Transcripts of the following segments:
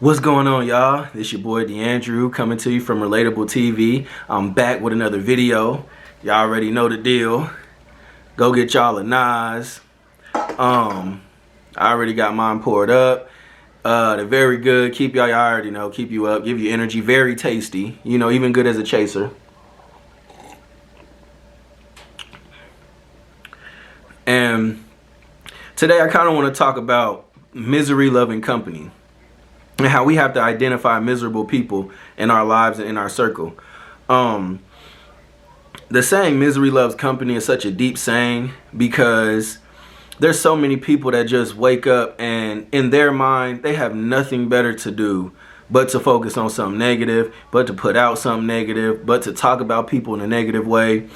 What's going on, y'all? It's your boy DeAndrew coming to you from Relatable TV. I'm back with another video. Y'all already know the deal. Go get y'all a Nas. I already got mine poured up. They're very good. Y'all already know. Keep you up. Give you energy. Very tasty. You know, even good as a chaser. And today I kind of want to talk about misery loving company, and how we have to identify miserable people in our lives and in our circle. The saying misery loves company is such a deep saying because there's so many people that just wake up and in their mind they have nothing better to do but to focus on something negative, but to put out something negative, but to talk about people in a negative way.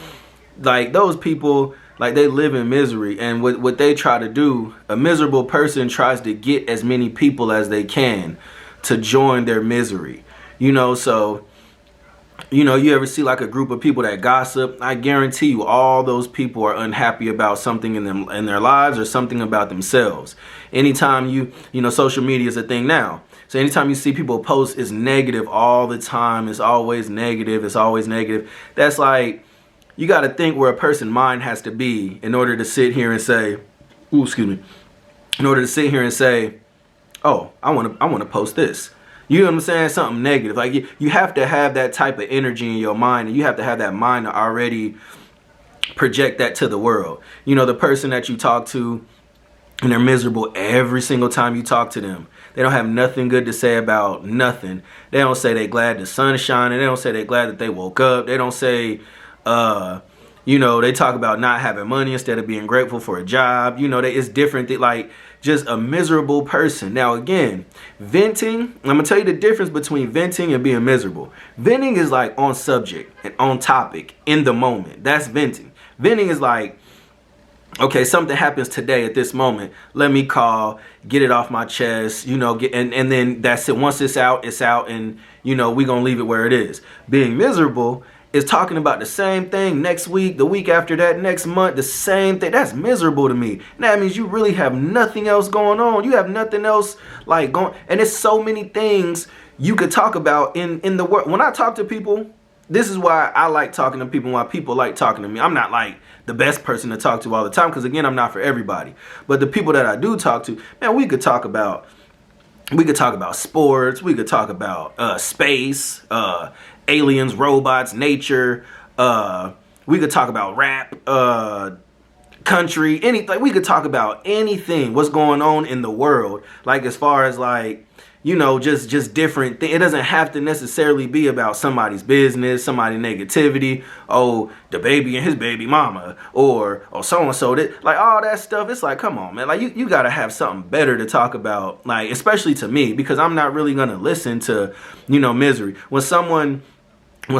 Like those people, like they live in misery, and what they try to do, a miserable person tries to get as many people as they can to join their misery. So you ever see like a group of people that gossip? I guarantee you all those people are unhappy about something in their lives or something about themselves. Anytime social media is a thing now. So anytime you see people post, it's negative all the time. It's always negative. It's always negative. That's like, you got to think where a person's mind has to be in order to sit here and say, ooh, excuse me, in order to sit here and say, oh, I want to post this. You know what I'm saying? Something negative. Like you have to have that type of energy in your mind, and you have to have that mind to already project that to the world. The person that you talk to and they're miserable every single time you talk to them. They don't have nothing good to say about nothing. They don't say they glad the sun is shining. They don't say they glad that they woke up. They don't say, they talk about not having money instead of being grateful for a job. It's different. Like just a miserable person. Now, again, venting, I'm going to tell you the difference between venting and being miserable. Venting is like on subject and on topic in the moment. That's venting. Venting is like, okay, something happens today at this moment. Let me call, get it off my chest, and then that's it. Once it's out, and, we're going to leave it where it is. Being miserable is talking about the same thing next week, the week after that, next month, the same thing. That's miserable to me. And that means you really have nothing else going on. You have nothing else like going. And there's so many things you could talk about in the world. When I talk to people, this is why I like talking to people, why people like talking to me. I'm not like the best person to talk to all the time because, again, I'm not for everybody. But the people that I do talk to, man, we could talk about sports. We could talk about space, aliens, robots, nature. We could talk about rap, country, anything. We could talk about anything. What's going on in the world? Like as far as like, just different things. It doesn't have to necessarily be about somebody's business, somebody's negativity. Oh, the baby and his baby mama, or so and so. That like all that stuff. It's like, come on, man. Like you gotta have something better to talk about. Like especially to me, because I'm not really gonna listen to misery. When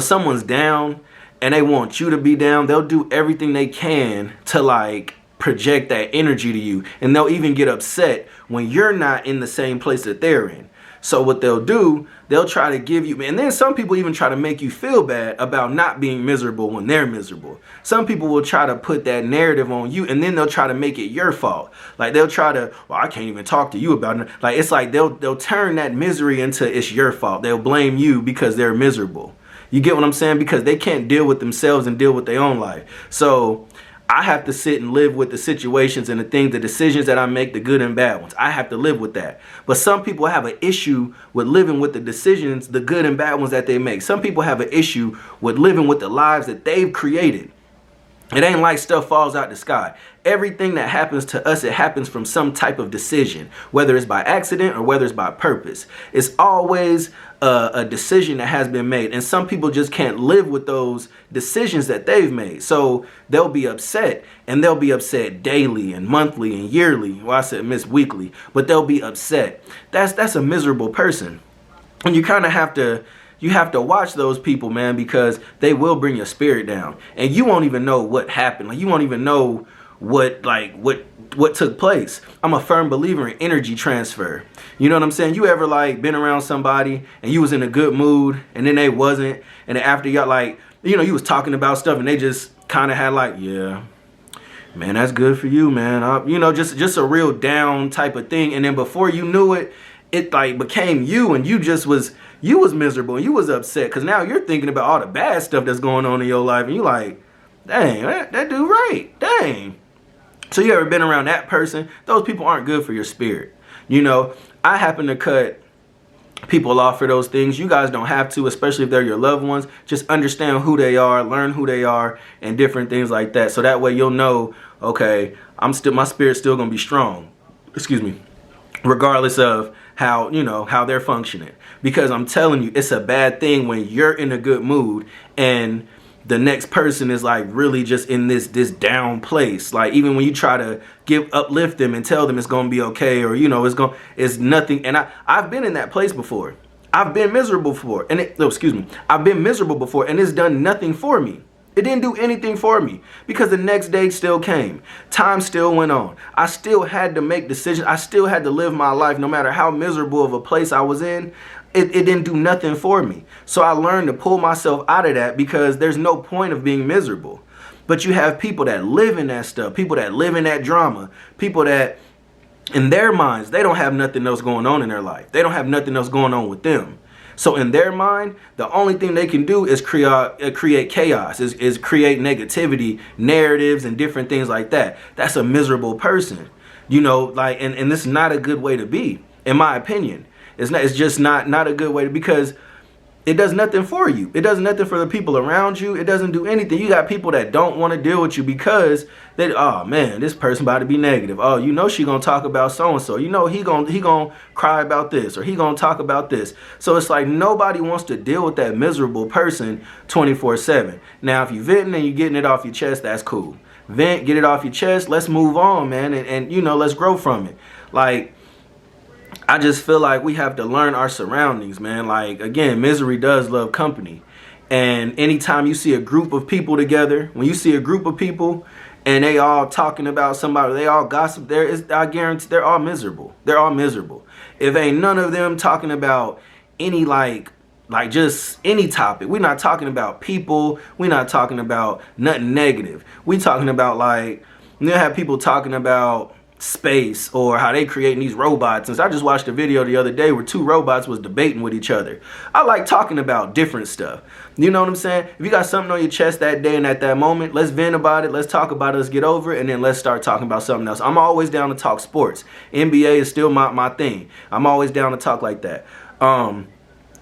someone's down and they want you to be down, they'll do everything they can to like project that energy to you, and they'll even get upset when you're not in the same place that they're in. So what they'll do, they'll try to give you, and then some people even try to make you feel bad about not being miserable when they're miserable. Some people will try to put that narrative on you, and then they'll try to make it your fault. Like they'll try to, well, I can't even talk to you about it. Like it's like they'll turn that misery into it's your fault. They'll blame you because they're miserable. You get what I'm saying? Because they can't deal with themselves and deal with their own life. So I have to sit and live with the situations and the decisions that I make, the good and bad ones. I have to live with that. But some people have an issue with living with the decisions, the good and bad ones that they make. Some people have an issue with living with the lives that they've created. It ain't like stuff falls out the sky. Everything that happens to us, it happens from some type of decision, whether it's by accident or whether it's by purpose. It's always a decision that has been made. And some people just can't live with those decisions that they've made. So they'll be upset, and they'll be upset daily and monthly and yearly. Well, I said miss weekly, but they'll be upset. That's a miserable person. And you kind of have to watch those people, man, because they will bring your spirit down, and you won't even know what happened. Like you won't even know what took place. I'm a firm believer in energy transfer. You know what I'm saying? You ever like been around somebody and you was in a good mood and then they wasn't, and then after y'all like, you was talking about stuff and they just kind of had like, yeah, man, that's good for you, man. Just a real down type of thing. And then before you knew it, it like became you, and you was miserable and you was upset because now you're thinking about all the bad stuff that's going on in your life, and you like, dang, that dude right, dang. So you ever been around that person? Those people aren't good for your spirit. You know, I happen to cut people off for those things. You guys don't have to, especially if they're your loved ones. Just understand who they are, learn who they are, and different things like that. So that way you'll know, okay, my spirit's still gonna be strong. Excuse me. Regardless of how, you know, how they're functioning. Because I'm telling you, it's a bad thing when you're in a good mood and the next person is like really just in this down place. Like even when you try to uplift them and tell them it's gonna be okay, or you know it's nothing. And I've been in that place before. I've been miserable before, and I've been miserable before, and it's done nothing for me. It didn't do anything for me because the next day still came. Time still went on. I still had to make decisions. I still had to live my life no matter how miserable of a place I was in. It didn't do nothing for me. So I learned to pull myself out of that because there's no point of being miserable. But you have people that live in that stuff, people that live in that drama, people that in their minds, they don't have nothing else going on in their life. They don't have nothing else going on with them. So in their mind, the only thing they can do is create chaos, is create negativity, narratives, and different things like that. That's a miserable person. You know, like, and this is not a good way to be, in my opinion. It's just not a good way to, because it does nothing for you. It does nothing for the people around you. It doesn't do anything. You got people that don't want to deal with you because they, oh man, this person about to be negative. Oh, you know she gonna talk about so-and-so. You know he gonna cry about this, or he gonna talk about this. So it's like nobody wants to deal with that miserable person 24/7. Now, if you venting and you getting it off your chest, that's cool. Vent, get it off your chest. Let's move on, man, and you know, let's grow from it. Like, I just feel like we have to learn our surroundings, man. Like, again, misery does love company. And anytime you see a group of people together, when you see a group of people and they all talking about somebody, they all gossip, I guarantee they're all miserable. They're all miserable. If ain't none of them talking about any like just any topic. We're not talking about people. We're not talking about nothing negative. We talking about, like, you have people talking about space or how they creating these robots. And I just watched a video the other day where two robots was debating with each other. I like talking about different stuff. You know what I'm saying? If you got something on your chest that day and at that moment, let's vent about it. Let's talk about it. Let's get over it. And then let's start talking about something else. I'm always down to talk sports. NBA is still my thing. I'm always down to talk like that. I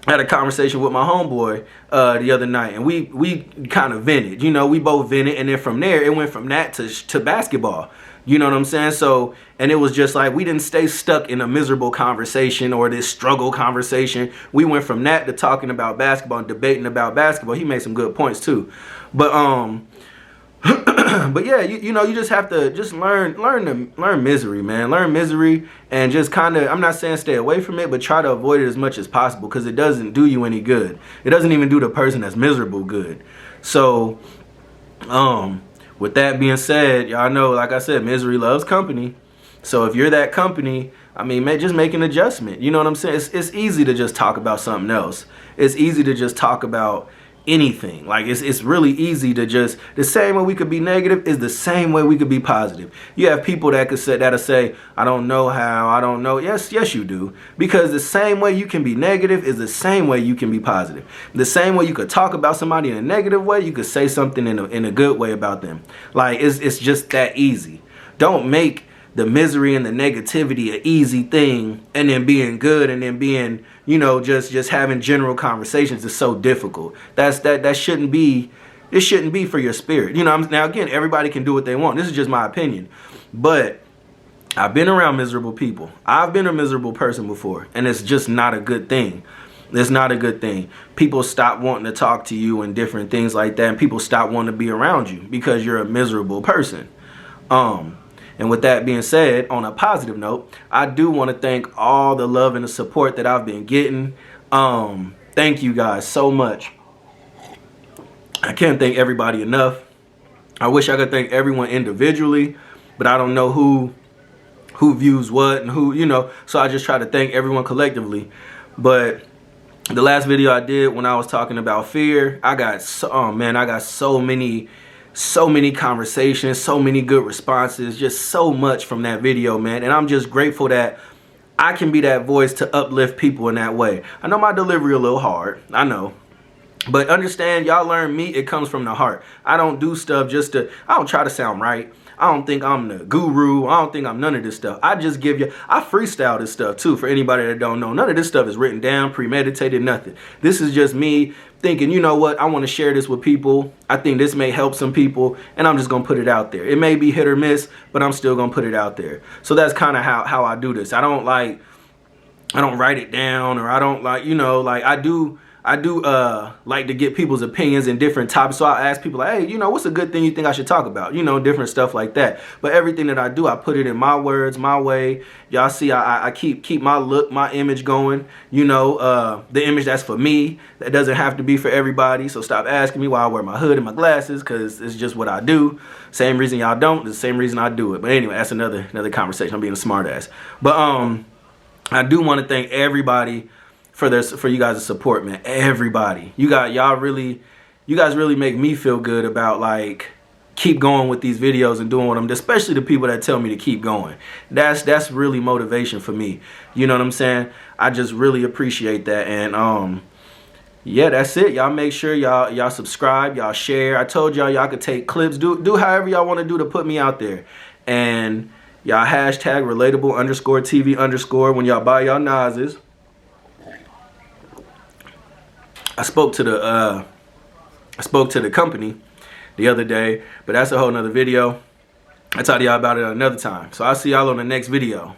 had a conversation with my homeboy the other night, and we kind of vented. You know, we both vented, and then from there, it went from that to basketball. You know what I'm saying? So, and it was just like, we didn't stay stuck in a miserable conversation or this struggle conversation. We went from that to talking about basketball and debating about basketball. He made some good points too. But but yeah, you know, you just have to just learn misery, man. Learn misery and just kind of, I'm not saying stay away from it, but try to avoid it as much as possible, because it doesn't do you any good. It doesn't even do the person that's miserable good. So, with that being said, y'all know, like I said, misery loves company. So if you're that company, I mean, just make an adjustment. You know what I'm saying? It's easy to just talk about something else. It's easy to just talk about anything. Like, it's really easy to just, the same way we could be negative is the same way we could be positive. You have people that'll say, I don't know how, I don't know. Yes you do. Because the same way you can be negative is the same way you can be positive. The same way you could talk about somebody in a negative way, you could say something in a good way about them. Like, it's just that easy. Don't make the misery and the negativity an easy thing, and then being good, and then being, you know, just having general conversations is so difficult. That shouldn't be, it shouldn't be for your spirit. You know, now again, everybody can do what they want. This is just my opinion. But I've been around miserable people. I've been a miserable person before, and it's just not a good thing. It's not a good thing. People stop wanting to talk to you and different things like that, and people stop wanting to be around you because you're a miserable person. And with that being said, on a positive note, I do want to thank all the love and the support that I've been getting. Thank you guys so much. I can't thank everybody enough. I wish I could thank everyone individually, but I don't know who views what and who, you know, so I just try to thank everyone collectively. But the last video I did when I was talking about fear, I got so many conversations, so many good responses, just so much from that video, man. And I'm just grateful that I can be that voice to uplift people in that way. I know my delivery a little hard, I know. But understand, y'all learn me, it comes from the heart. I don't do stuff just to, I don't try to sound right. I don't think I'm the guru. I don't think I'm none of this stuff. I just give you, I freestyle this stuff too, for anybody that don't know. None of this stuff is written down, premeditated, nothing. This is just me thinking, you know what, I want to share this with people. I think this may help some people, and I'm just going to put it out there. It may be hit or miss, but I'm still going to put it out there. So that's kind of how I do this. I don't write it down, or I don't I do like to get people's opinions in different topics. So I ask people, like, hey, what's a good thing you think I should talk about? Different stuff like that. But everything that I do, I put it in my words, my way. Y'all see, I keep my look, my image going. The image that's for me, that doesn't have to be for everybody. So stop asking me why I wear my hood and my glasses, because it's just what I do. Same reason y'all don't, the same reason I do it. But anyway, that's another conversation. I'm being a smart ass. But I do want to thank everybody for you guys' support, man. Everybody, you guys really make me feel good about, like, keep going with these videos and doing what I'm doing, especially the people that tell me to keep going. That's really motivation for me. You know what I'm saying? I just really appreciate that. And yeah, that's it. Y'all make sure y'all subscribe, y'all share. I told y'all could take clips, do however y'all want to do to put me out there. And y'all hashtag relatable_TV_ when y'all buy y'all Nas's. I spoke to the company the other day, but that's a whole nother video. I'll talk to y'all about it another time. So I'll see y'all on the next video.